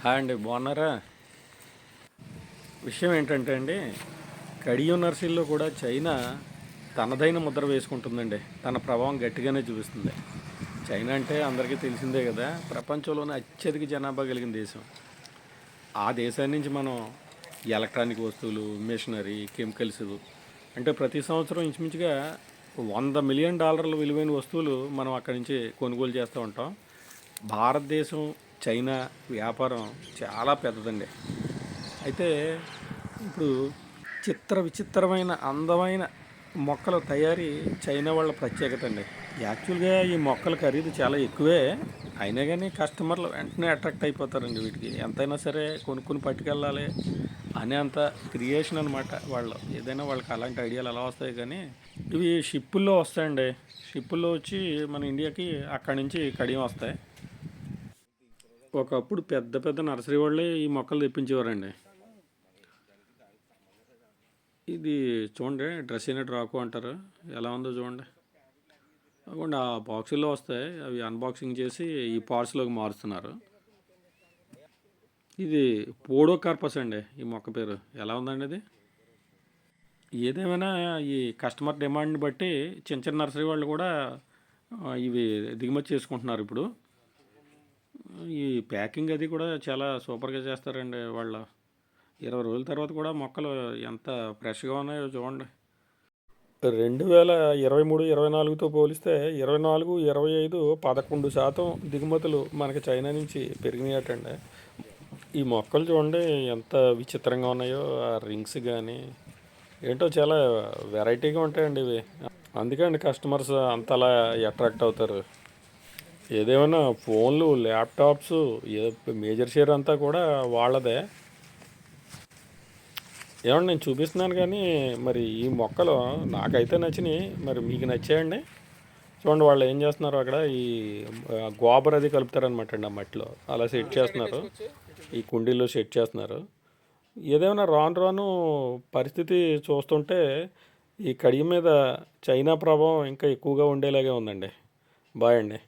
Hi అండి, బాగున్నారా? విషయం ఏంటంటే అండి, కడియం నర్సరీలో కూడా చైనా తనదైన ముద్ర వేసుకుంటుందండి. తన ప్రభావం గట్టిగానే చూపిస్తుంది. చైనా అంటే అందరికీ తెలిసిందే కదా, ప్రపంచంలోనే అత్యధిక జనాభా కలిగిన దేశం. ఆ దేశాన్ని నుంచి మనం ఎలక్ట్రానిక్ వస్తువులు, మిషనరీ, కెమికల్స్ అంటే ప్రతి సంవత్సరం ఇంచుమించుగా $100 మిలియన్ విలువైన వస్తువులు మనం అక్కడి నుంచి కొనుగోలు చేస్తూ ఉంటాం. భారతదేశం చైనా వ్యాపారం చాలా పెద్దదండి. అయితే ఇప్పుడు విచిత్రమైన అందమైన మొక్కల తయారీ చైనా వాళ్ళ ప్రత్యేకత అండి. యాక్చువల్గా ఈ మొక్కల ఖరీదు చాలా ఎక్కువే. అయినా కానీ కస్టమర్లు వెంటనే అట్రాక్ట్ అయిపోతారండి వీటికి. ఎంతైనా సరే కొనుక్కుని పట్టుకెళ్ళాలి అనే అంత క్రియేషన్ అనమాట వాళ్ళు. ఏదైనా వాళ్ళకి అలాంటి ఐడియాలు ఎలా వస్తాయి కానీ ఇవి షిప్పుల్లో వస్తాయండి. షిప్పుల్లో వచ్చి మన ఇండియాకి అక్కడి నుంచి కడియం వస్తాయి. ఒకప్పుడు పెద్ద పెద్ద నర్సరీ వాళ్ళే ఈ మొక్కలు తెప్పించేవారండి. ఇది చూడండి, డ్రెస్ అయినట్టు రాకు అంటారు, ఎలా ఉందో చూడండి. అవ్వండి ఆ బాక్సుల్లో వస్తాయి, అవి అన్బాక్సింగ్ చేసి ఈ పార్ట్స్లోకి మారుస్తున్నారు. ఇది పోడోకార్పస్ అండి ఈ మొక్క పేరు. ఎలా ఉందండి ఇది? ఏదేమైనా ఈ కస్టమర్ డిమాండ్ని బట్టి చిన్న చిన్న నర్సరీ వాళ్ళు కూడా ఇవి దిగుమతి చేసుకుంటున్నారు ఇప్పుడు. ఈ ప్యాకింగ్ అది కూడా చాలా సూపర్గా చేస్తారండి వాళ్ళు. 20 రోజుల తర్వాత కూడా మొక్కలు ఎంత ఫ్రెష్గా ఉన్నాయో చూడండి. 2023-24తో పోలిస్తే 24-25 11% దిగుమతులు మనకి చైనా నుంచి పెరిగినాయటండి. ఈ మొక్కలు చూడండి ఎంత విచిత్రంగా ఉన్నాయో. ఆ రింగ్స్ కానీ ఏంటో చాలా వెరైటీగా ఉంటాయండి ఇవి. అందుకే అండి కస్టమర్స్ అంతలా అట్రాక్ట్ అవుతారు. ఏదేమైనా ఫోన్లు, ల్యాప్టాప్స్, మేజర్ షేర్ అంతా కూడా వాళ్ళదే. ఏమండి నేను చూపిస్తున్నాను కానీ మరి ఈ మొక్కలు నాకైతే నచ్చినాయి, మరి మీకు నచ్చాయండి? చూడండి వాళ్ళు ఏం చేస్తున్నారు అక్కడ, ఈ గోబర్ అది కలుపుతారనమాట అండి ఆ మట్టిలో, అలా సెట్ చేస్తున్నారు. ఈ కుండీల్లో సెట్ చేస్తున్నారు. ఏదేమైనా రాను రాను పరిస్థితి చూస్తుంటే ఈ కడియం మీద చైనా ప్రభావం ఇంకా ఎక్కువగా ఉండేలాగే ఉందండి. బాయ్ అండి.